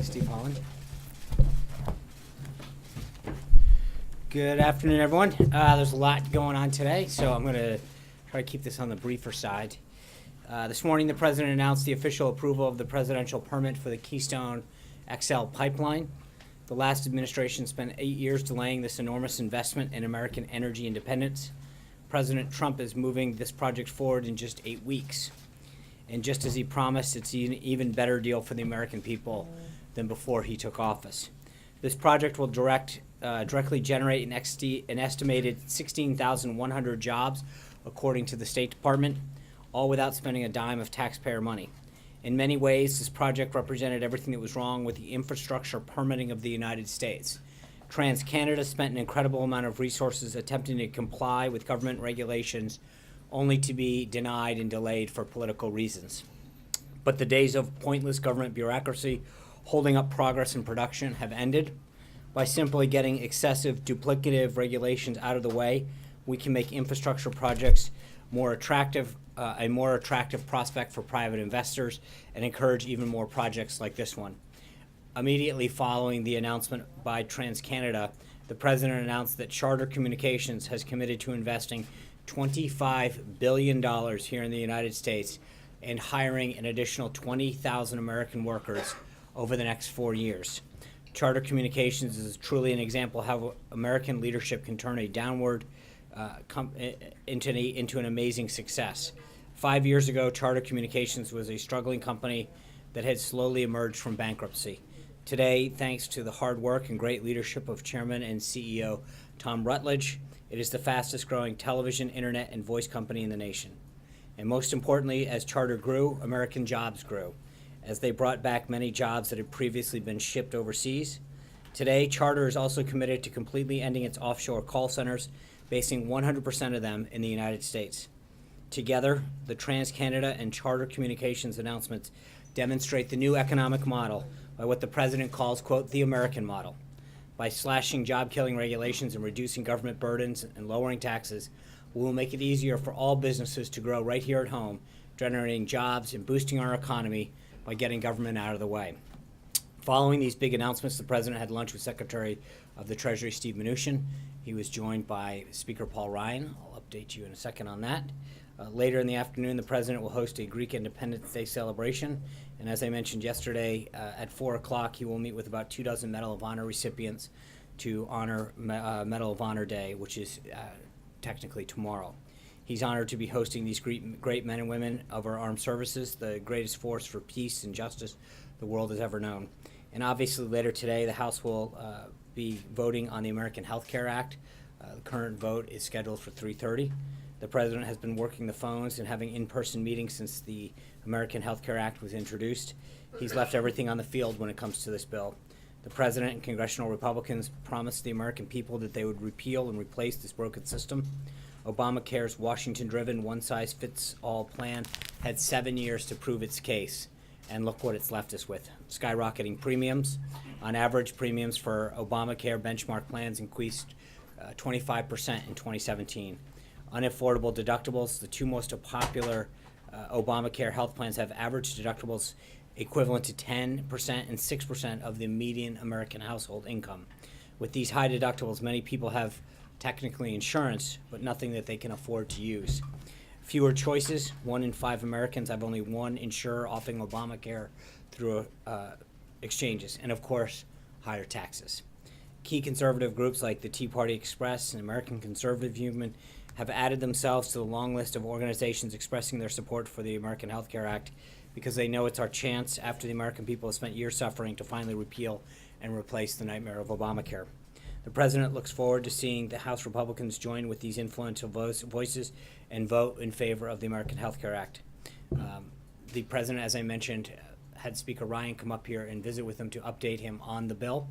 Steve Holland. Good afternoon, everyone. There's a lot going on today, so I'm going to try to keep this on the briefer side. This morning, the President announced the official approval of the presidential permit for the Keystone XL pipeline. The last administration spent 8 years delaying this enormous investment in American energy independence. President Trump is moving this project forward in just 8 weeks. And just as he promised, it's an even better deal for the American people than before he took office. This project will directly generate an estimated 16,100 jobs, according to the State Department, all without spending a dime of taxpayer money. In many ways, this project represented everything that was wrong with the infrastructure permitting of the United States. TransCanada spent an incredible amount of resources attempting to comply with government regulations, only to be denied and delayed for political reasons. But the days of pointless government bureaucracy holding up progress and production have ended. By simply getting excessive duplicative regulations out of the way, we can make infrastructure projects more attractive, a more attractive prospect for private investors, and encourage even more projects like this one. Immediately following the announcement by TransCanada, the President announced that Charter Communications has committed to investing $25 billion here in the United States and hiring an additional 20,000 American workers over the next 4 years. Charter Communications is truly an example of how American leadership can turn a downward into an amazing success. 5 years ago, Charter Communications was a struggling company that had slowly emerged from bankruptcy. Today, thanks to the hard work and great leadership of Chairman and CEO Tom Rutledge, it is the fastest growing television, internet, and voice company in the nation. And most importantly, as Charter grew, American jobs grew, as they brought back many jobs that had previously been shipped overseas. Today, Charter is also committed to completely ending its offshore call centers, basing 100% of them in the United States. Together, the TransCanada and Charter Communications announcements demonstrate the new economic model by what the President calls, quote, the American model. By slashing job-killing regulations and reducing government burdens and lowering taxes, we will make it easier for all businesses to grow right here at home, generating jobs and boosting our economy by getting government out of the way. Following these big announcements, the President had lunch with Secretary of the Treasury Steve Mnuchin. He was joined by Speaker Paul Ryan. I'll update you in a second on that. Later in the afternoon, the President will host a Greek Independence Day celebration. And as I mentioned yesterday, at 4 o'clock, he will meet with about 24 Medal of Honor recipients to honor Medal of Honor Day, which is technically tomorrow. He's honored to be hosting these great men and women of our armed services, the greatest force for peace and justice the world has ever known. And obviously later today, the House will be voting on the American Health Care Act. The current vote is scheduled for 3:30. The President has been working the phones and having in-person meetings since the American Health Care Act was introduced. He's left everything on the field when it comes to this bill. The President and congressional Republicans promised the American people that they would repeal and replace this broken system. Obamacare's Washington-driven, one-size-fits-all plan had 7 years to prove its case, and look what it's left us with. Skyrocketing premiums. On average, premiums for Obamacare benchmark plans increased 25% in 2017. Unaffordable deductibles. The two most popular Obamacare health plans have average deductibles equivalent to 10% and 6% of the median American household income. With these high deductibles, many people have technically insurance, but nothing that they can afford to use. Fewer choices. 1 in 5 Americans have only one insurer offering Obamacare through exchanges. And of course, higher taxes. Key conservative groups like the Tea Party Express and American Conservative Movement have added themselves to the long list of organizations expressing their support for the American Health Care Act because they know it's our chance, after the American people have spent years suffering, to finally repeal and replace the nightmare of Obamacare. The President looks forward to seeing the House Republicans join with these influential voices and vote in favor of the American Health Care Act. The President, as I mentioned, had Speaker Ryan come up here and visit with him to update him on the bill.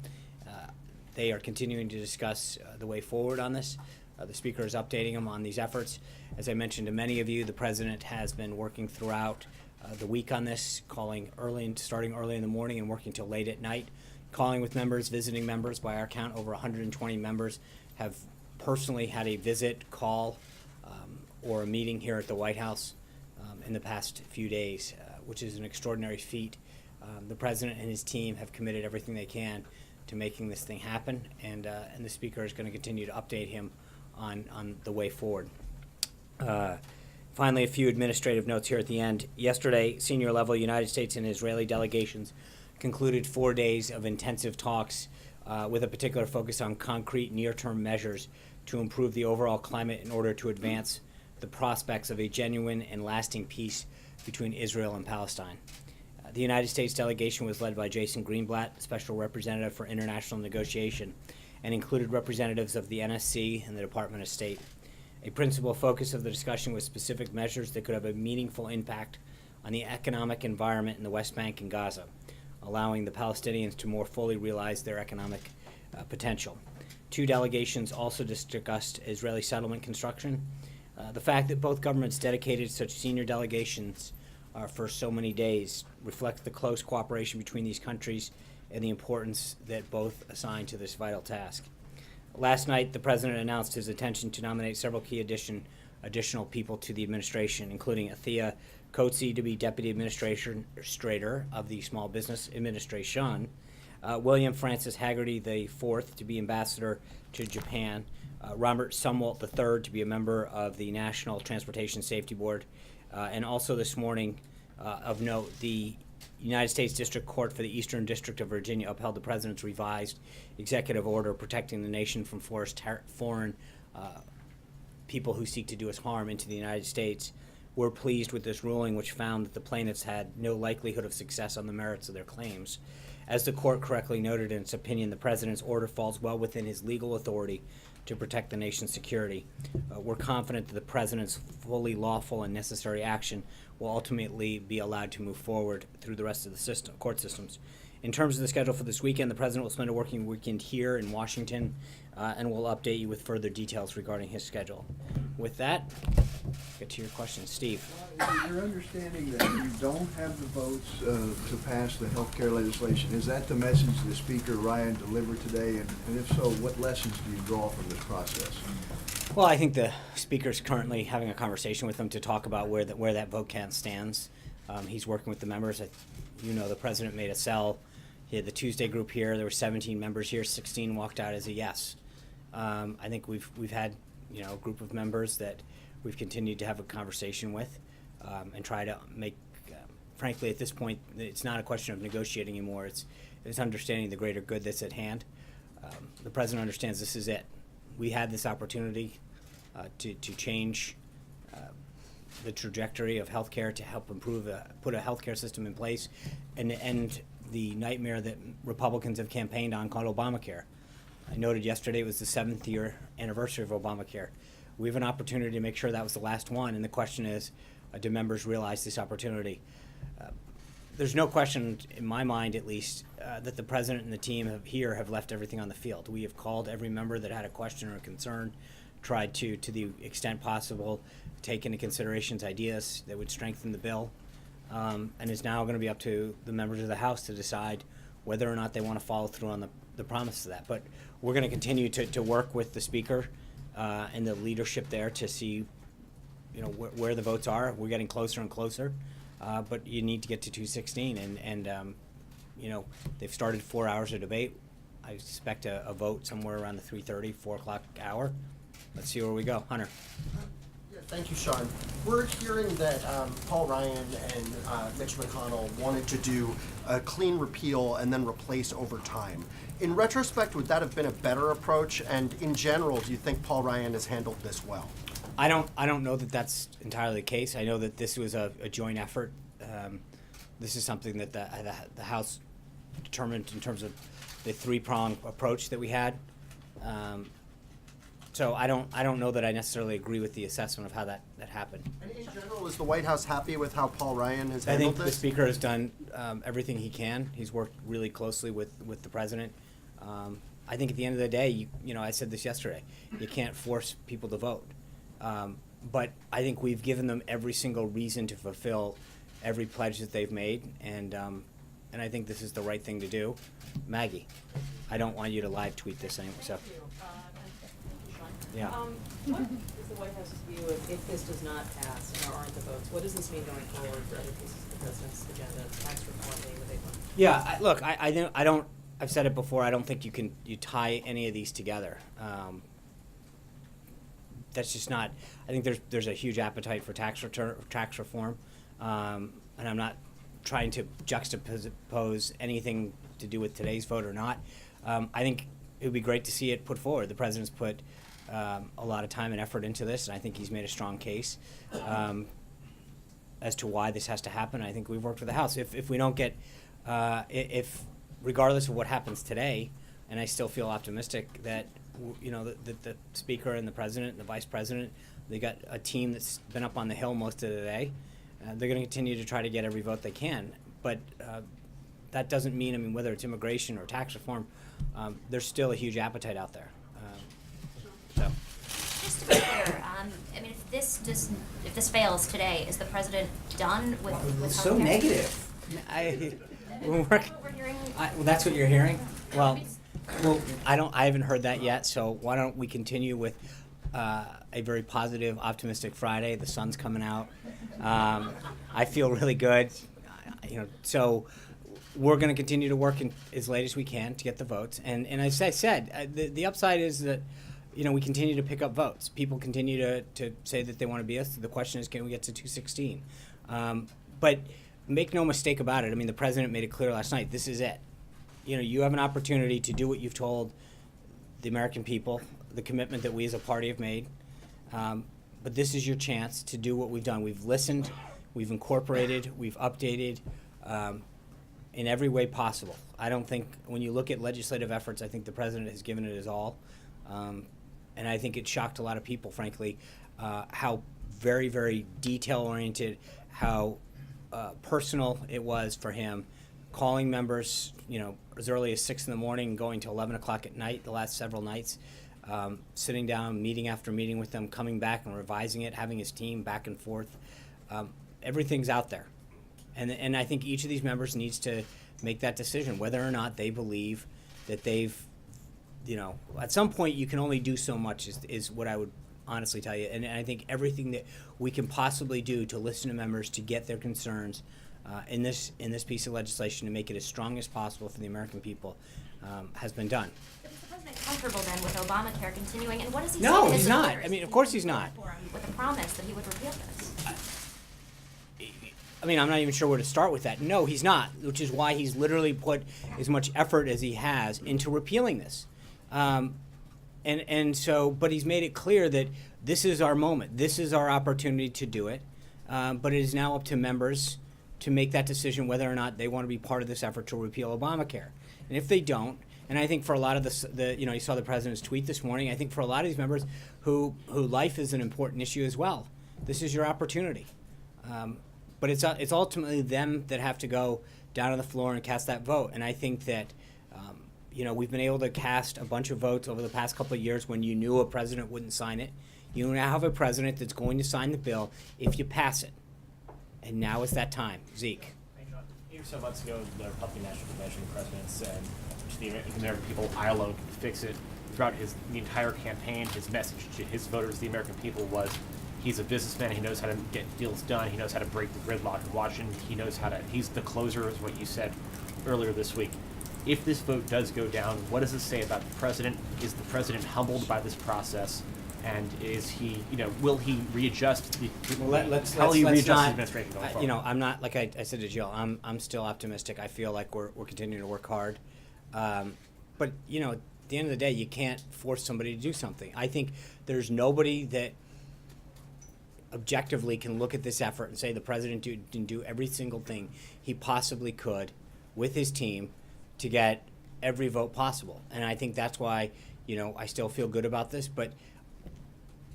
They are continuing to discuss the way forward on this. The Speaker is updating him on these efforts. As I mentioned to many of you, the President has been working throughout the week on this, starting early in the morning and working till late at night, calling with members, visiting members. By our count, over 120 members have personally had a visit, call, or a meeting here at the White House in the past few days, which is an extraordinary feat The president and his team have committed everything they can to making this thing happen, and the speaker is going to continue to update him on the way forward. Finally, a few administrative notes here at the end. Yesterday, senior level United States and Israeli delegations concluded 4 days of intensive talks with a particular focus on concrete near-term measures to improve the overall climate in order to advance the prospects of a genuine and lasting peace between Israel and Palestine. The United States delegation was led by Jason Greenblatt, Special Representative for International Negotiation, and included representatives of the NSC and the Department of State. A principal focus of the discussion was specific measures that could have a meaningful impact on the economic environment in the West Bank and Gaza, allowing the Palestinians to more fully realize their economic potential. Two delegations also discussed Israeli settlement construction. The fact that both governments dedicated such senior delegations for so many days reflects the close cooperation between these countries and the importance that both assign to this vital task. Last night, the president announced his intention to nominate several key additional people to the administration, including Athea Coetzee to be Deputy Administrator of the Small Business Administration, William Francis Haggerty IV to be Ambassador to Japan, Robert Sumwalt III to be a member of the National Transportation Safety Board, and also this morning, of note, the United States District Court for the Eastern District of Virginia upheld the president's revised executive order protecting the nation from foreign people who seek to do us harm into the United States. We're pleased with this ruling, which found that the plaintiffs had no likelihood of success on the merits of their claims. As the court correctly noted in its opinion, the president's order falls well within his legal authority to protect the nation's security. We're confident that the president's fully lawful and necessary action will ultimately be allowed to move forward through the rest of the court systems. In terms of the schedule for this weekend, the president will spend a working weekend here in Washington, and we'll update you with further details regarding his schedule. With that, get to your questions. Steve. Is your understanding that you don't have the votes to pass the health care legislation? Is that the message that Speaker Ryan delivered today? And if so, what lessons do you draw from this process? Well, I think the speaker's currently having a conversation with them to talk about where that vote count stands. He's working with the members. The president made a sell. He had the Tuesday group here. There were 17 members here. 16 walked out as a yes. I think we've had a group of members that we've continued to have a conversation with and try to make. Frankly, at this point, it's not a question of negotiating anymore. It's understanding the greater good that's at hand. The president understands this is it. We had this opportunity to change the trajectory of healthcare to help improve, put a healthcare system in place, and end the nightmare that Republicans have campaigned on called Obamacare. I noted yesterday it was the 7th year anniversary of Obamacare. We have an opportunity to make sure that was the last one, and the question is, do members realize this opportunity? There's no question, in my mind at least, that the president and the team have left everything on the field. We have called every member that had a question or a concern, tried to the extent possible, take into consideration ideas that would strengthen the bill, and it's now going to be up to the members of the House to decide whether or not they want to follow through on the promise of that. But we're going to continue to work with the Speaker and the leadership there to see where the votes are. We're getting closer and closer. But you need to get to 216, and they've started 4 hours of debate. I expect a vote somewhere around the 3:30, 4 o'clock hour. Let's see where we go. Hunter. Yeah, thank you, Sean. We're hearing that Paul Ryan and Mitch McConnell wanted to do a clean repeal and then replace over time. In retrospect, would that have been a better approach? And in general, do you think Paul Ryan has handled this well? I don't know that that's entirely the case. I know that this was a joint effort. This is something that the House determined in terms of the three-pronged approach that we had. So I don't know that I necessarily agree with the assessment of how that happened. And in general, is the White House happy with how Paul Ryan has handled this? I think the Speaker has done everything he can. He's worked really closely with the President. I think at the end of the day, I said this yesterday, you can't force people to vote. But I think we've given them every single reason to fulfill every pledge that they've made, and I think this is the right thing to do. Maggie, I don't want you to live tweet this anymore. So. Yeah. What is the White House's view if this does not pass and there aren't the votes? What does this mean going forward for other pieces of the president's agenda, tax reform being the big one? Yeah, look, I don't. I've said it before. I don't think you tie any of these together. That's just not. I think there's a huge appetite for tax reform, and I'm not trying to juxtapose anything to do with today's vote or not. I think it would be great to see it put forward. The president's put a lot of time and effort into this, and I think he's made a strong case as to why this has to happen. I think we've worked with the House. If we don't get, if regardless of what happens today, and I still feel optimistic that the Speaker and the President and the Vice President, they got a team that's been up on the Hill most of the day. They're going to continue to try to get every vote they can, but that doesn't mean, I mean, whether it's immigration or tax reform, there's still a huge appetite out there. So. Just to be clear, I mean, if this fails today, is the president done with So healthcare? negative. What we're hearing. Well, that's what you're hearing? Well, I haven't heard that yet, so why don't we continue with a very positive, optimistic Friday. The sun's coming out. I feel really good. So we're going to continue to work as late as we can to get the votes. And as I said, the upside is that, we continue to pick up votes. People continue to say that they want to be us. The question is, can we get to 216? But make no mistake about it. I mean, the president made it clear last night, this is it. You have an opportunity to do what you've told the American people, the commitment that we as a party have made. But this is your chance to do what we've done. We've listened, we've incorporated, we've updated in every way possible. I don't think, when you look at legislative efforts, I think the president has given it his all. And I think it shocked a lot of people, frankly, how very, very detail-oriented, how personal it was for him, calling members, as early as 6 in the morning, going to 11 o'clock at night the last several nights, sitting down, meeting after meeting with them, coming back and revising it, having his team back and forth. Everything's out there. And I think each of these members needs to make that decision, whether or not they believe that they've, at some point you can only do so much is what I would honestly tell you. And I think everything that we can possibly do to listen to members, to get their concerns in this piece of legislation, to make it as strong as possible for the American people, has been done. But is the president comfortable then with Obamacare continuing? And what does he say No, to his he's not. supporters? I mean, of course he's not. With a promise that he would repeal this. I mean, I'm not even sure where to start with that. No, he's not, which is why he's literally put as much effort as he has into repealing this. But he's made it clear that this is our moment. This is our opportunity to do it. But it is now up to members to make that decision whether or not they want to be part of this effort to repeal Obamacare. And if they don't, and I think for a lot of you saw the president's tweet this morning, I think for a lot of these members who life is an important issue as well, this is your opportunity. But it's ultimately them that have to go down to the floor and cast that vote. And I think that, we've been able to cast a bunch of votes over the past couple of years when you knew a president wouldn't sign it. You now have a president that's going to sign the bill if you pass it. And now is that time. Zeke. 8 or so months ago, the Republican National Convention, the president said to the American people, I alone can fix it. Throughout the entire campaign, his message to his voters, the American people, was he's a businessman. He knows how to get deals done. He knows how to break the gridlock in Washington. He knows how to. He's the closer, is what you said earlier this week. If this vote does go down, what does it say about the president? Is the president humbled by this process? And is he, will he readjust? Let's readjust his not. administration going forward? I'm not, like I said to Jill. I'm still optimistic. I feel like we're continuing to work hard. But at the end of the day, you can't force somebody to do something. I think there's nobody that objectively can look at this effort and say the president didn't do every single thing he possibly could with his team to get every vote possible. And I think that's why, I still feel good about this. But,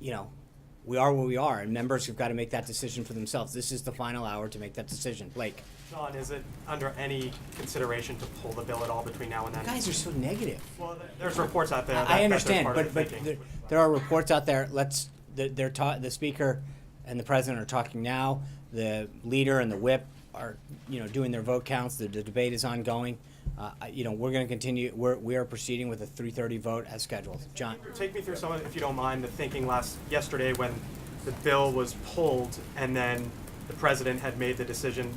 we are where we are, and members have got to make that decision for themselves. This is the final hour to make that decision. Blake. John, is it under any consideration to pull the bill at all between now and then? You guys are so negative. Well, there's reports out there. I understand, that that's part but of the thinking. there are reports out there. The speaker and the president are talking now. The leader and the whip are, doing their vote counts. The debate is ongoing. we're going to continue. We are proceeding with a 3:30 vote as scheduled. John. Take me through some of, if you don't mind, the thinking yesterday when the bill was pulled and then the president had made the decision,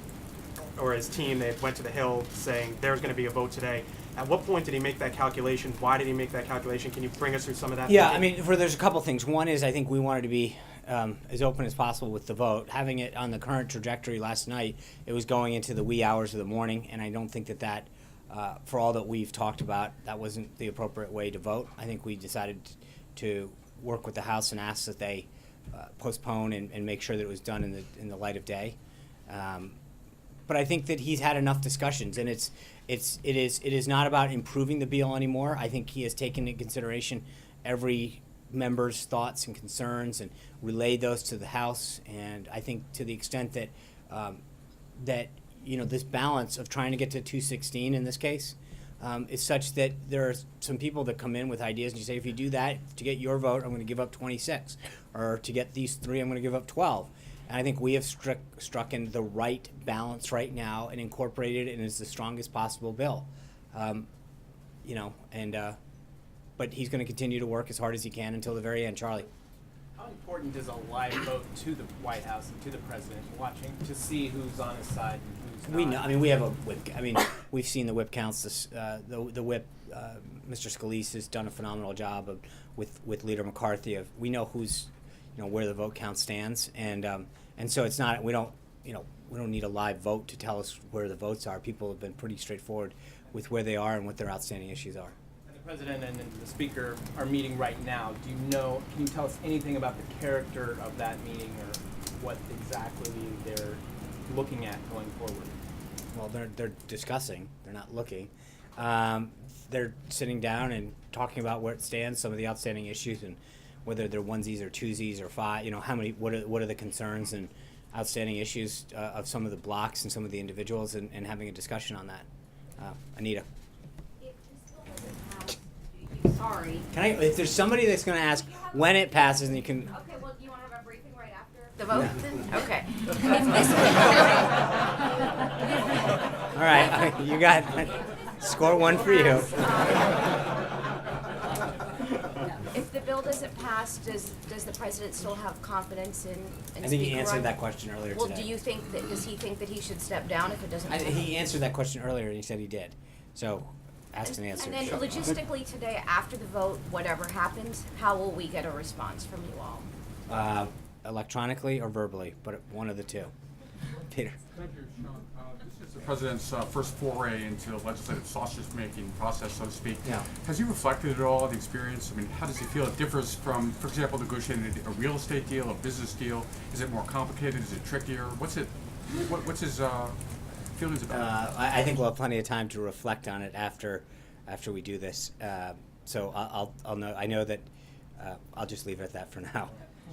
or his team, they went to the Hill saying there's going to be a vote today. At what point did he make that calculation? Why did he make that calculation? Can you bring us through some of that? Yeah, thinking? I mean, there's a couple things. One is I think we wanted to be as open as possible with the vote. Having it on the current trajectory last night, it was going into the wee hours of the morning, and I don't think that for all that we've talked about, that wasn't the appropriate way to vote. I think we decided to work with the House and ask that they postpone and make sure that it was done in the light of day. But I think that he's had enough discussions, and it is not about improving the bill anymore. I think he has taken into consideration every member's thoughts and concerns and relayed those to the House. And I think to the extent that this balance of trying to get to 216 in this case is such that there are some people that come in with ideas and you say, if you do that to get your vote, I'm going to give up 26, or to get these 3, I'm going to give up 12. And I think we have struck in the right balance right now and incorporated it, and it's the strongest possible bill. But he's going to continue to work as hard as he can until the very end. Charlie. How important is a live vote to the White House and to the president watching to see who's on his side and who's not? We know. I mean, we have a whip. I mean, we've seen the whip counts. The whip, Mr. Scalise has done a phenomenal job with Leader McCarthy. We know who's, where the vote count stands, and so it's not. We don't need a live vote to tell us where the votes are. People have been pretty straightforward with where they are and what their outstanding issues are. The president and the speaker are meeting right now. Can you tell us anything about the character of that meeting or what exactly they're looking at going forward? Well, they're discussing. They're not looking. They're sitting down and talking about where it stands, some of the outstanding issues, and whether they're onesies or twosies or five. How many? What are the concerns and outstanding issues of some of the blocks and some of the individuals, and having a discussion on that. Anita. Sorry. If there's somebody that's going to ask when it passes, and you can. Okay, well, do you want to have a briefing right after the vote? Okay. All right, you got score 1 for you. If the bill doesn't pass, does the president still have confidence in I think he Speaker answered Ryan? that question earlier Well, today. does he think that he should step down if it doesn't pass? He answered that question earlier, and he said he did. So, asked and answered. And then logistically today, after the vote, whatever happens, how will we get a response from you all? Electronically or verbally, but one of the two. Peter. Thank you, Sean. This is the president's first foray into the legislative sausage-making process, so to speak. Yeah. Has he reflected at all on the experience? I mean, how does he feel it differs from, for example, negotiating a real estate deal, a business deal? Is it more complicated? Is it trickier? What's his feelings about it? I think we'll have plenty of time to reflect on it after we do this. So I'll know. I know that I'll just leave it at that for now.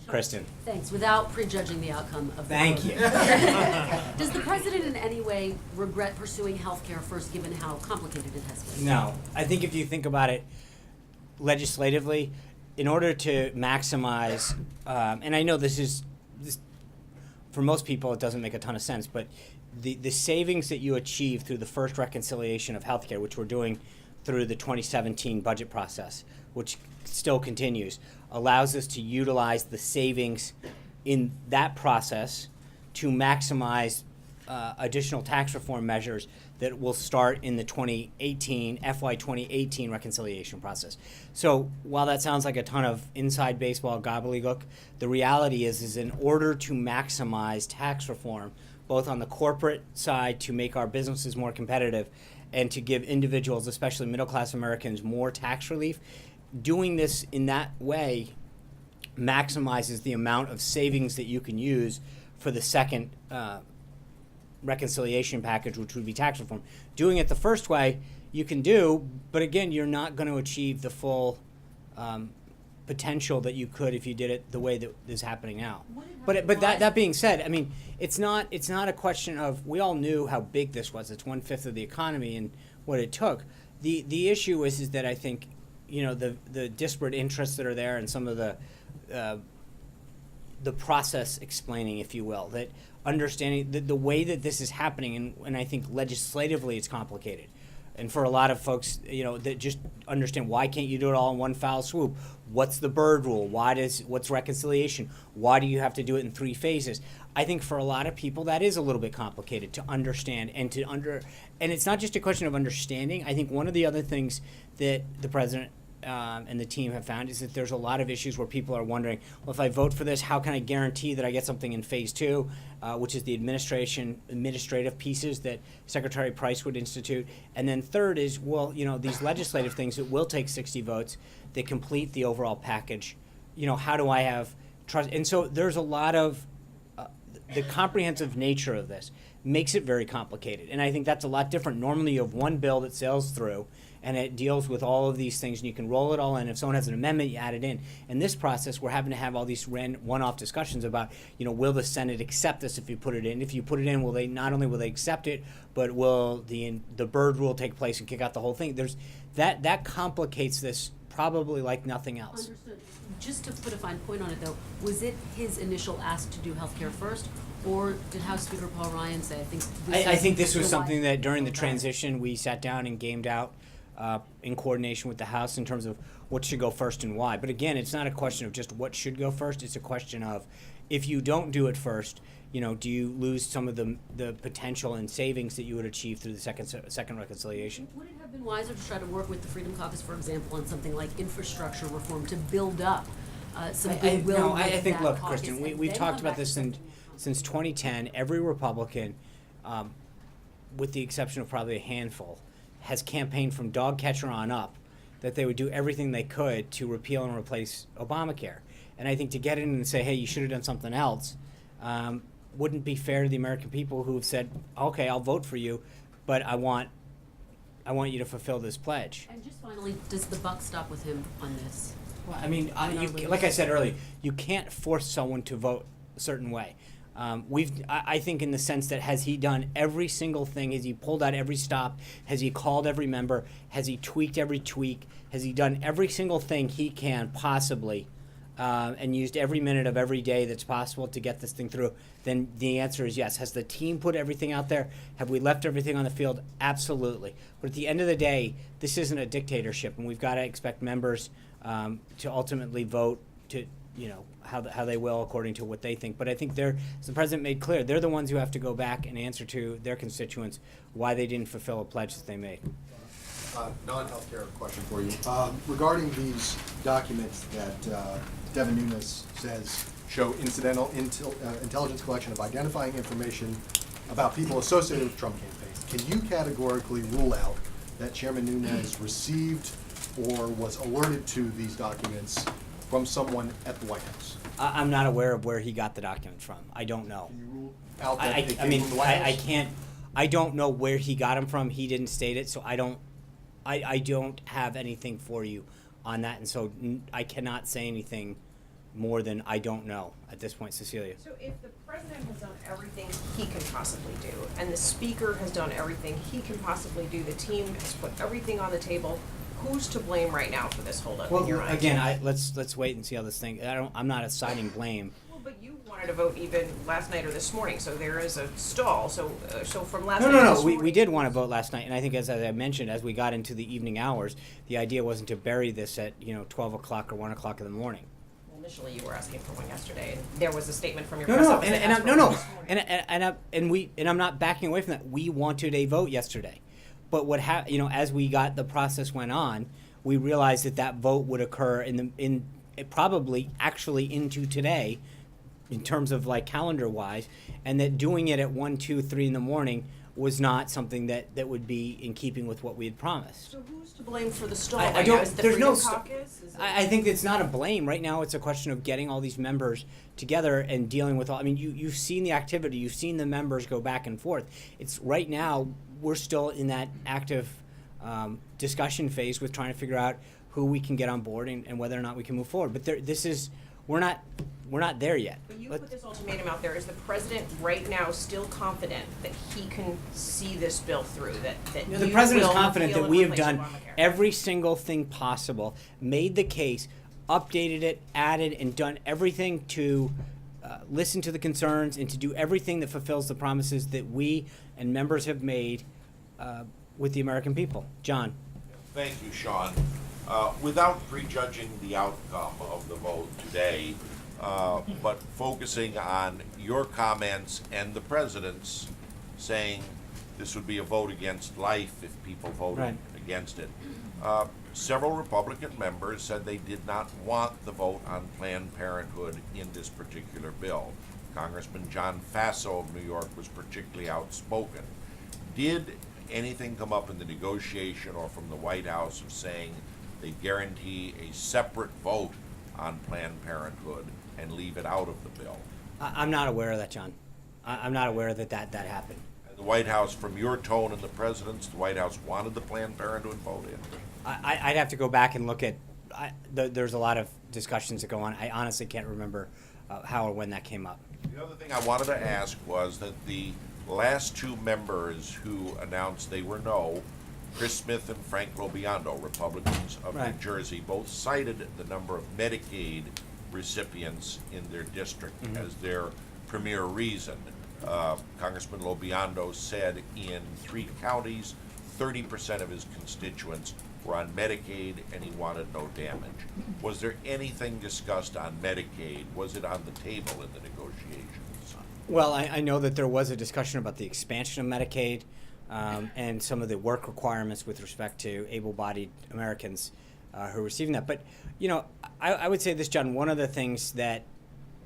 Kristen. Thanks. Without prejudging the outcome of the Thank vote. you. Does the president in any way regret pursuing health care first, given how complicated it has been? No. I think if you think about it legislatively, in order to maximize, and I know this for most people it doesn't make a ton of sense, but the savings that you achieve through the first reconciliation of healthcare, which we're doing through the 2017 budget process, which still continues, allows us to utilize the savings in that process to maximize additional tax reform measures that will start in the FY 2018 reconciliation process. So while that sounds like a ton of inside baseball gobbledygook, the reality is in order to maximize tax reform, both on the corporate side to make our businesses more competitive and to give individuals, especially middle-class Americans, more tax relief, doing this in that way maximizes the amount of savings that you can use for the second reconciliation package, which would be tax reform. Doing it the first way, you can do, but again, you're not going to achieve the full potential that you could if you did it the way that is happening now. But that being said, I mean, it's not a question of, we all knew how big this was. It's 1/5 of the economy and what it took. The issue is that I think, the disparate interests that are there and some of the process explaining, if you will, that understanding the way that this is happening, and I think legislatively it's complicated. And for a lot of folks, that just understand, why can't you do it all in one foul swoop? What's the Byrd rule? What's reconciliation? Why do you have to do it in 3 phases? I think for a lot of people that is a little bit complicated to understand and and it's not just a question of understanding. I think one of the other things that the president and the team have found is that there's a lot of issues where people are wondering, well, if I vote for this, how can I guarantee that I get something in phase 2, which is the administrative pieces that Secretary Price would institute. And then third is, well, these legislative things that will take 60 votes that complete the overall package. How do I have trust? And so there's a lot of the comprehensive nature of this makes it very complicated. And I think that's a lot different. Normally you have one bill that sails through and it deals with all of these things and you can roll it all in. If someone has an amendment, you add it in. In this process, we're having to have all these one-off discussions about, will the Senate accept this if you put it in? If you put it in, not only will they accept it, but will the Byrd rule take place and kick out the whole thing? That complicates this probably like nothing else. Understood. Just to put a fine point on it, though, was it his initial ask to do healthcare first, or did House Speaker Paul Ryan say, I think this was the something that during the Okay. transition we sat down and gamed out in coordination with the House in terms of what should go first and why. But again, it's not a question of just what should go first. It's a question of, if you don't do it first, do you lose some of the potential and savings that you would achieve through the second reconciliation? Would it have been wiser to try to work with the Freedom Caucus, for example, on something like infrastructure reform to build up some goodwill? I with think, that look, caucus Kristen, and we've then talked come about back this to since 2010. Every Republican, with the exception of probably a handful, has campaigned from dog catcher on up that they would do everything they could to repeal and replace Obamacare. And I think to get in and say, hey, you should have done something else, wouldn't be fair to the American people who have said, okay, I'll vote for you, but I want you to fulfill this pledge. And just finally, does the buck stop with him on this? Well, I mean, like I said earlier, you can't force someone to vote a certain way. I think in the sense that, has he done every single thing? Has he pulled out every stop? Has he called every member? Has he tweaked every tweak? Has he done every single thing he can possibly and used every minute of every day that's possible to get this thing through? Then the answer is yes. Has the team put everything out there? Have we left everything on the field? Absolutely. But at the end of the day, this isn't a dictatorship, and we've got to expect members to ultimately vote to, how they will according to what they think. But I think as the president made clear, they're the ones who have to go back and answer to their constituents why they didn't fulfill a pledge that they made. Non-healthcare question for you. Regarding these documents that Devin Nunes says show incidental intelligence collection of identifying information about people associated with Trump campaigns, can you categorically rule out that Chairman Nunes received or was alerted to these documents from someone at the White House? I'm not aware of where he got the documents from. I don't know. Can you rule out that I they came mean, from the White House? I can't. I don't know where he got them from. He didn't state it, so I don't have anything for you on that, and so I cannot say anything more than I don't know at this point, Cecilia. So if the president has done everything he can possibly do, and the speaker has done everything he can possibly do, the team has put everything on the table, who's to blame right now for this holdup in your Well, eyes? again, let's wait and see how this thing. I'm not assigning blame. Well, but you wanted to vote even last night or this morning, so there is a stall. So from last No, night to no, this no. We morning. did want to vote last night, and I think as I mentioned, as we got into the evening hours, the idea wasn't to bury this at 12 o'clock or 1 o'clock in the morning. Initially, you were asking for one yesterday, and there was a statement from your No, press no, office that and asked I'm, for no, one no, this morning. and I'm not backing away from that. We wanted a vote yesterday, but as the process went on, we realized that vote would occur probably actually into today, in terms of like calendar wise, and that doing it at 1, 2, 3 in the morning was not something that would be in keeping with what we had promised. So who's to blame for the stall? I right don't. now? Is the There's no. Freedom Caucus? Is it- I think it's not a blame right now. It's a question of getting all these members together and dealing with all. I mean, you've seen the activity. You've seen the members go back and forth. It's right now we're still in that active discussion phase with trying to figure out who we can get on board and whether or not we can move forward. But we're not there yet. But you put this ultimatum out there. Is the president right now still confident that he can see this bill through? That The you president is will confident repeal that and we have replace done Obamacare? every single thing possible, made the case, updated it, added, and done everything to listen to the concerns and to do everything that fulfills the promises that we and members have made with the American people. John. Thank you, Sean. Without prejudging the outcome of the vote today, but focusing on your comments and the president's saying this would be a vote against life if people voted Right. against it. Several Republican members said they did not want the vote on Planned Parenthood in this particular bill. Congressman John Faso of New York was particularly outspoken. Did anything come up in the negotiation or from the White House of saying they guarantee a separate vote on Planned Parenthood and leave it out of the bill? I'm not aware of that, John. I'm not aware that happened. The White House, from your tone and the president's, the White House wanted the Planned Parenthood vote in. I'd have to go back and look at, there's a lot of discussions that go on. I honestly can't remember how or when that came up. The other thing I wanted to ask was that the last two members who announced they were no, Chris Smith and Frank Lobiando, Republicans of Right. New Jersey, both cited the number of Medicaid recipients in their district as their premier reason. Congressman Lobiando said in 3 counties, 30% of his constituents were on Medicaid and he wanted no damage. Was there anything discussed on Medicaid? Was it on the table in the negotiations? Well, I know that there was a discussion about the expansion of Medicaid and some of the work requirements with respect to able-bodied Americans who are receiving that. But, you know, I would say this, John, one of the things that,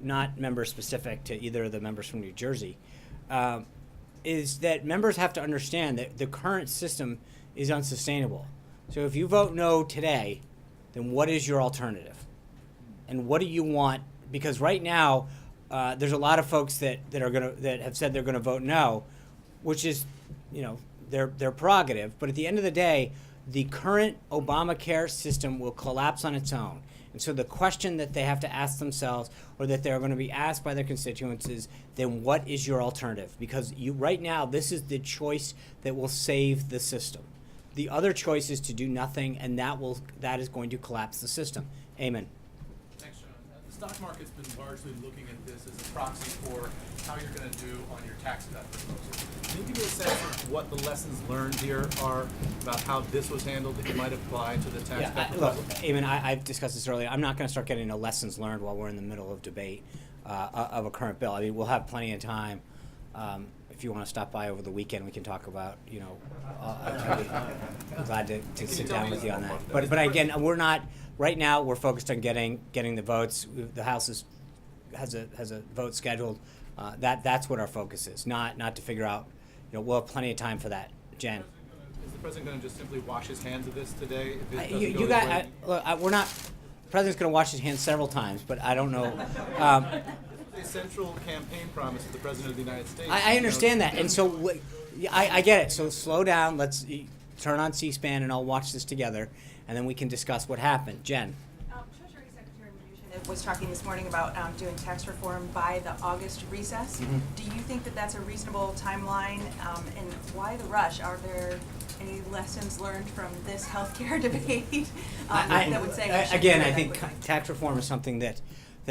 not member-specific to either of the members from New Jersey, is that members have to understand that the current system is unsustainable. So if you vote no today, then what is your alternative? And what do you want? Because right now, there's a lot of folks that have said they're gonna vote no, which is, you know, their prerogative. But at the end of the day, the current Obamacare system will collapse on its own. And so the question that they have to ask themselves, or that they're going to be asked by their constituents, is then what is your alternative? Because right now, this is the choice that will save the system. The other choice is to do nothing, and that is going to collapse the system. Amen. Thanks, John. The stock market's been largely looking at this as a proxy for how you're going to do on your tax cut proposal. Can you give me a sense of what the lessons learned here are about how this was handled that you might apply to the tax cut Look, proposal? Amen, I've discussed this earlier. I'm not going to start getting into lessons learned while we're in the middle of debate of a current bill. I mean, we'll have plenty of time. If you want to stop by over the weekend, we can talk about, you know, I'm glad to sit down with you on that. But again, we're not, right now, we're focused on getting the votes. The House has a vote scheduled. That's what our focus is, not to figure out, you know, we'll have plenty of time for that. Jen. Is the president going to just simply wash his hands of this today? If it doesn't You go his got, way? look, we're not, the president's going to wash his hands several times, but I don't know. A central campaign promise of the president of the United States. I understand that, and so I get it. So slow down. Let's turn on C-SPAN, and I'll watch this together, and then we can discuss what happened. Jen. Treasury Secretary Mnuchin was talking this morning about doing tax reform by the August recess. Mhm. Do you think that that's a reasonable timeline, and why the rush? Are there any lessons learned from this healthcare debate that would say we should Again, do I that think quickly? tax reform is something that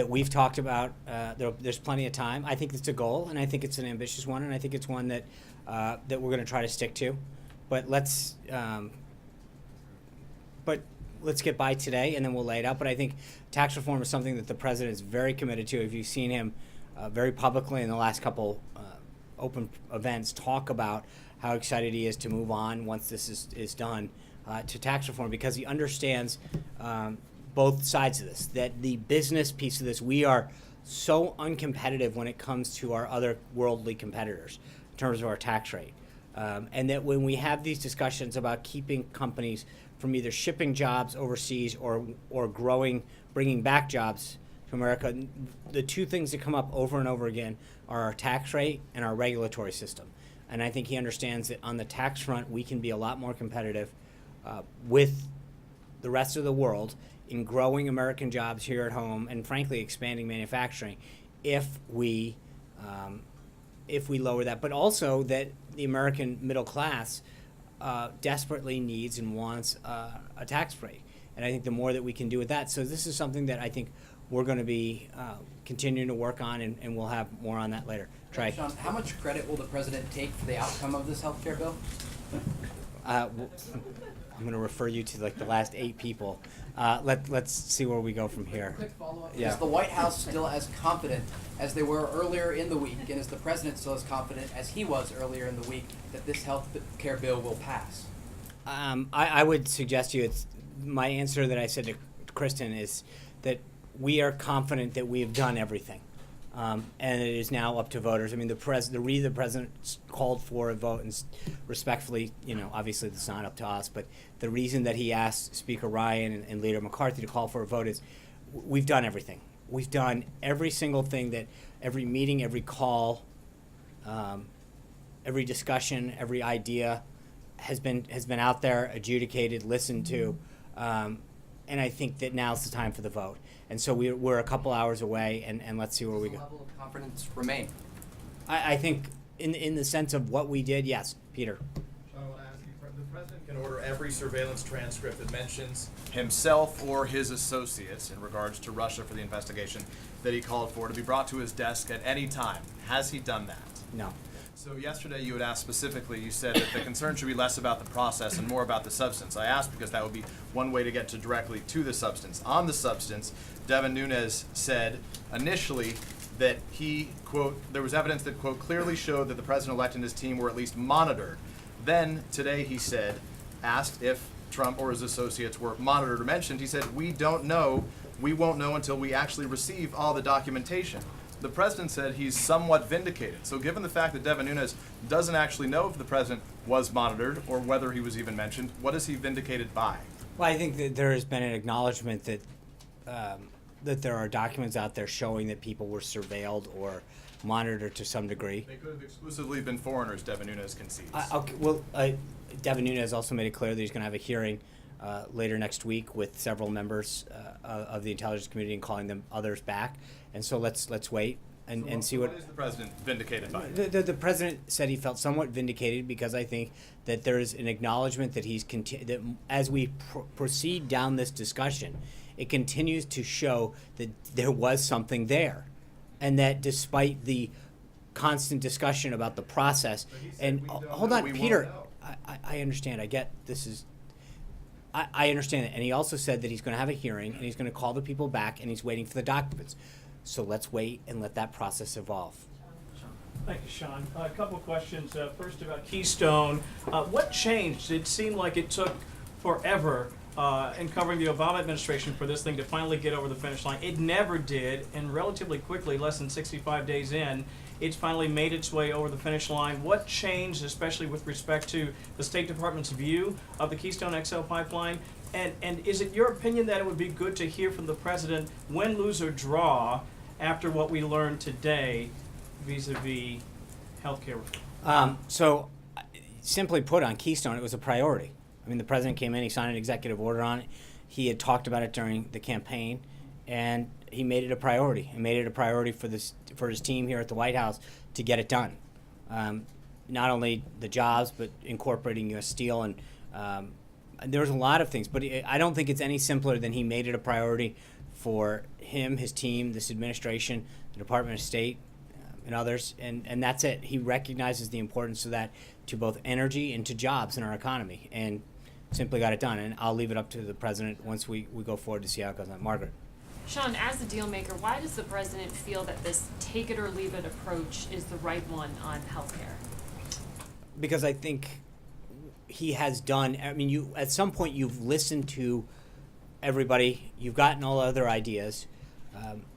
we've talked about. There's plenty of time. I think it's a goal, and I think it's an ambitious one, and I think it's one that we're going to try to stick to. But let's get by today, and then we'll lay it out. But I think tax reform is something that the president is very committed to. If you've seen him very publicly in the last couple open events talk about how excited he is to move on once this is done to tax reform, because he understands both sides of this, that the business piece of this, we are so uncompetitive when it comes to our other worldly competitors in terms of our tax rate. And that when we have these discussions about keeping companies from either shipping jobs overseas or growing, bringing back jobs to America, the two things that come up over and over again are our tax rate and our regulatory system. And I think he understands that on the tax front, we can be a lot more competitive with the rest of the world in growing American jobs here at home and, frankly, expanding manufacturing if we lower that. But also that the American middle class desperately needs and wants a tax break. And I think the more that we can do with that. So this is something that I think we're going to be continuing to work on, and we'll have more on that later. Trey. Sean, how much credit will the president take for the outcome of this health care bill? I'm going to refer you to like the last 8 people. Let's see where we go from here. Quick follow-up. Yeah. Is the White House still as confident as they were earlier in the week, and is the president still as confident as he was earlier in the week that this health care bill will pass? I would suggest to you, it's my answer that I said to Kristen is that we are confident that we have done everything. And it is now up to voters. I mean, the reason the president called for a vote, and respectfully, obviously it's not up to us, but the reason that he asked Speaker Ryan and Leader McCarthy to call for a vote is we've done everything. We've done every single thing that every meeting, every call, every discussion, every idea has been out there, adjudicated, listened to, and I think that now's the time for the vote. And so we're a couple hours away, and let's see where we go. Does the level of confidence remain? I think in the sense of what we did, yes, Peter. I want to ask you, the president can order every surveillance transcript that mentions himself or his associates in regards to Russia for the investigation that he called for to be brought to his desk at any time. Has he done that? No. So yesterday you had asked specifically, you said that the concern should be less about the process and more about the substance. I asked because that would be one way to get directly to the substance. On the substance, Devin Nunes said initially that he, quote, there was evidence that, quote, clearly showed that the president-elect and his team were at least monitored. Then today he said, asked if Trump or his associates were monitored or mentioned, he said, we don't know, we won't know until we actually receive all the documentation. The president said he's somewhat vindicated. So given the fact that Devin Nunes doesn't actually know if the president was monitored or whether he was even mentioned, what is he vindicated by? Well, I think that there has been an acknowledgement that that there are documents out there showing that people were surveilled or monitored to some degree. They could have exclusively been foreigners, Devin Nunes concedes. Okay, well, Devin Nunes also made it clear that he's going to have a hearing later next week with several members of the intelligence community and calling them others back. And so let's wait and see what is the president vindicated by? The president said he felt somewhat vindicated because I think that there is an acknowledgement that that as we proceed down this discussion, it continues to show that there was something there, and that despite the constant discussion about the process, and hold on, Peter, I understand. I get this is. I understand that, and he also said that he's going to have a hearing and he's going to call the people back and he's waiting for the documents. So let's wait and let that process evolve. Thank you, Sean. A couple of questions. First about Keystone. What changed? It seemed like it took forever in covering the Obama administration for this thing to finally get over the finish line. It never did, and relatively quickly, less than 65 days in, it's finally made its way over the finish line. What changed, especially with respect to the State Department's view of the Keystone XL pipeline? And is it your opinion that it would be good to hear from the president, win, lose, or draw, after what we learned today vis-a-vis healthcare reform? So, simply put, on Keystone, it was a priority. I mean, the president came in, he signed an executive order on it. He had talked about it during the campaign, and he made it a priority. He made it a priority for his team here at the White House to get it done. Not only the jobs, but incorporating U.S. Steel, and there's a lot of things. But I don't think it's any simpler than he made it a priority for him, his team, this administration, the Department of State, and others, and that's it. He recognizes the importance of that to both energy and to jobs in our economy, and simply got it done. And I'll leave it up to the president once we go forward to see how it goes on. Margaret. Sean, as the deal maker, why does the president feel that this take it or leave it approach is the right one on healthcare? Because I think he has done, I mean, at some point you've listened to everybody, you've gotten all other ideas,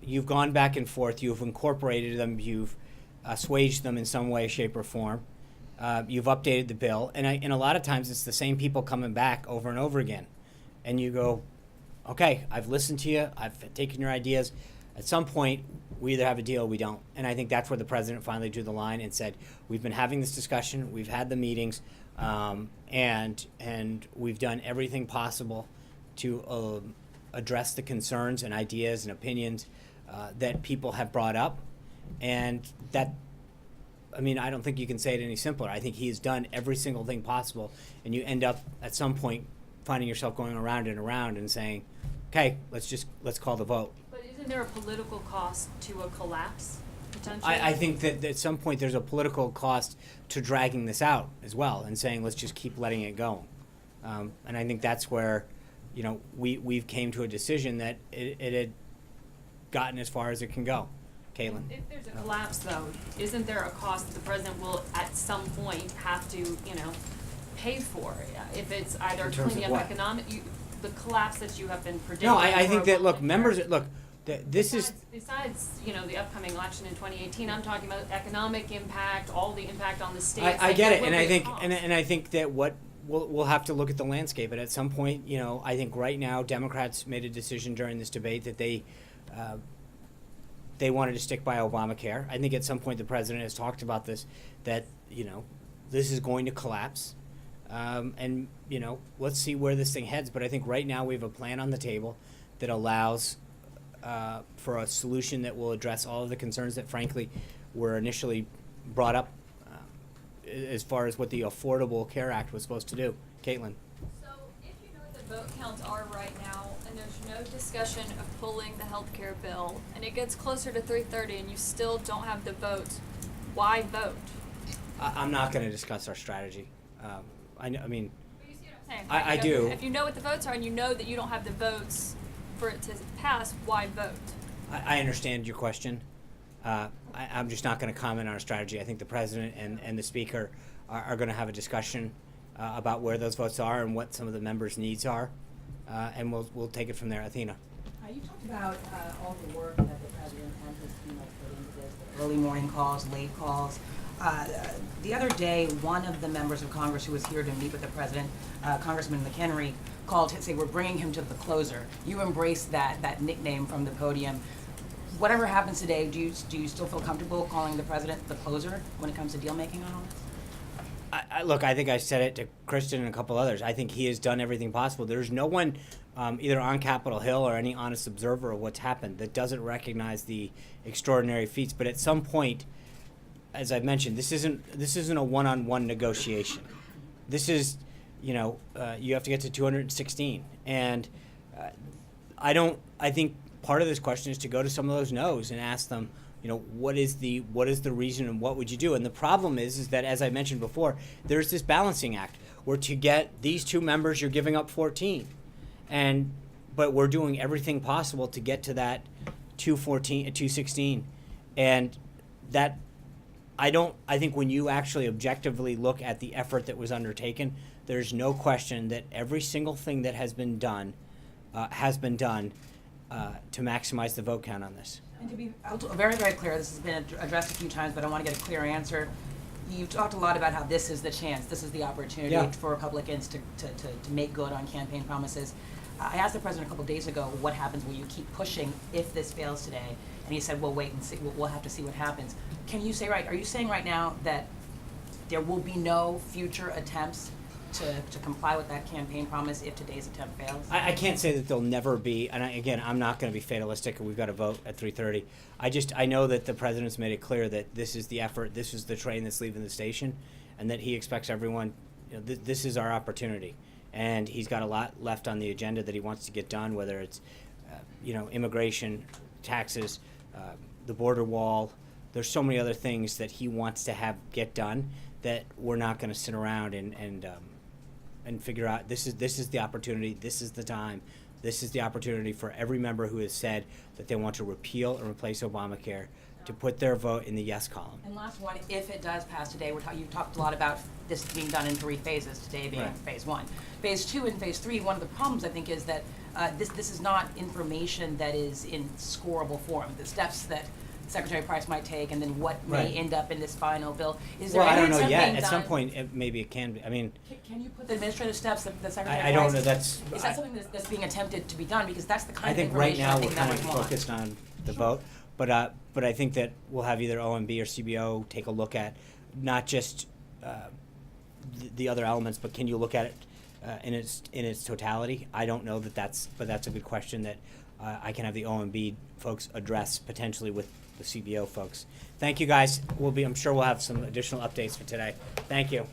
you've gone back and forth, you've incorporated them, you've assuaged them in some way, shape, or form, you've updated the bill, and a lot of times it's the same people coming back over and over again. And you go, okay, I've listened to you, I've taken your ideas. At some point, we either have a deal or we don't. And I think that's where the president finally drew the line and said, we've been having this discussion, we've had the meetings, and we've done everything possible to address the concerns and ideas and opinions that people have brought up. And that, I mean, I don't think you can say it any simpler. I think he has done every single thing possible, and you end up at some point finding yourself going around and around and saying, okay, let's call the vote. But isn't there a political cost to a collapse, potentially? I think that at some point there's a political cost to dragging this out as well and saying, let's just keep letting it go. And I think that's where, you know, we've came to a decision that it had gotten as far as it can go. Caitlin? If there's a collapse, though, isn't there a cost that the president will, at some point, have to, you know, pay for? If it's either In terms cleaning of up what? the collapse that you have been predicting. No, I think for that, look, Obamacare. members, look, this is, Besides, you know, the upcoming election in 2018, I'm talking about economic impact, all the impact on the states. I like, get there it, will and be I a think, cost. and I think that what we'll have to look at the landscape, and at some point, you know, I think right now Democrats made a decision during this debate that they wanted to stick by Obamacare. I think at some point the president has talked about this, that, you know, this is going to collapse, and, you know, let's see where this thing heads. But I think right now we have a plan on the table that allows for a solution that will address all of the concerns that, frankly, were initially brought up as far as what the Affordable Care Act was supposed to do. Caitlin? So if you know what the vote counts are right now, and there's no discussion of pulling the healthcare bill, and it gets closer to 3:30 and you still don't have the votes, why vote? I'm not going to discuss our strategy. I mean, But you see what I'm saying? I Like, you know, do. If you know what the votes are and you know that you don't have the votes for it to pass, why vote? I understand your question. I'm just not going to comment on our strategy. I think the president and the speaker are going to have a discussion about where those votes are and what some of the members' needs are, and we'll take it from there. Athena. You talked about all the work that the president and his team have put into this, the early morning calls, late calls. The other day, one of the members of Congress who was here to meet with the president, Congressman McHenry, called to say, we're bringing him to the closer. You embraced that nickname from the podium. Whatever happens today, do you still feel comfortable calling the president the closer when it comes to deal making on all this? Look, I think I said it to Kristen and a couple others. I think he has done everything possible. There's no one, either on Capitol Hill or any honest observer of what's happened, that doesn't recognize the extraordinary feats. But at some point, as I've mentioned, this isn't a one-on-one negotiation. This is, you know, you have to get to 216, and I think part of this question is to go to some of those no's and ask them, you know, what is the reason and what would you do? And the problem is that, as I mentioned before, there's this balancing act where to get these two members, you're giving up 14, but we're doing everything possible to get to that 216, and that I think when you actually objectively look at the effort that was undertaken, there's no question that every single thing that has been done to maximize the vote count on this. And to be very, very clear, this has been addressed a few times, but I want to get a clear answer. You've talked a lot about how this is the chance, this is the opportunity for Republicans to make good on campaign promises. I asked the president a couple days ago what happens when you keep pushing if this fails today, and he said, "We'll wait and see. We'll have to see what happens." Can you say are you saying right now that there will be no future attempts to comply with that campaign promise if today's attempt fails? I can't say that there'll never be, and I'm not going to be fatalistic. We've got to vote at 3:30. I know that the president's made it clear that this is the effort, this is the train that's leaving the station, and that he expects everyone. You know, this is our opportunity, and he's got a lot left on the agenda that he wants to get done. Whether it's, immigration, taxes, the border wall. There's so many other things that he wants to get done that we're not going to sit around and figure out this is the opportunity, this is the time, this is the opportunity for every member who has said that they want to repeal or replace Obamacare to put their vote in the yes column. And last one, if it does pass today, you've talked a lot about this being done in 3 phases, today being Right. phase 1. Phase 2 and phase 3, one of the problems I think is that this is not information that is in scorable form. The steps that Secretary Price might take and then what may Right. end up in this final bill. Is there Well, I don't know anything yet. being At some done- point, maybe it can be. I mean, Can you put the administrative steps that the Secretary I don't Price- know. That's Is that something that's being attempted to be done? Because that's the kind I of think right information now I we're think kind of members want. focused on the vote, but I think that we'll have either OMB or CBO take a look at not just the other elements, but can you look at it in its totality? I don't know but that's a good question that I can have the OMB folks address potentially with the CBO folks. Thank you guys. I'm sure we'll have some additional updates for today. Thank you.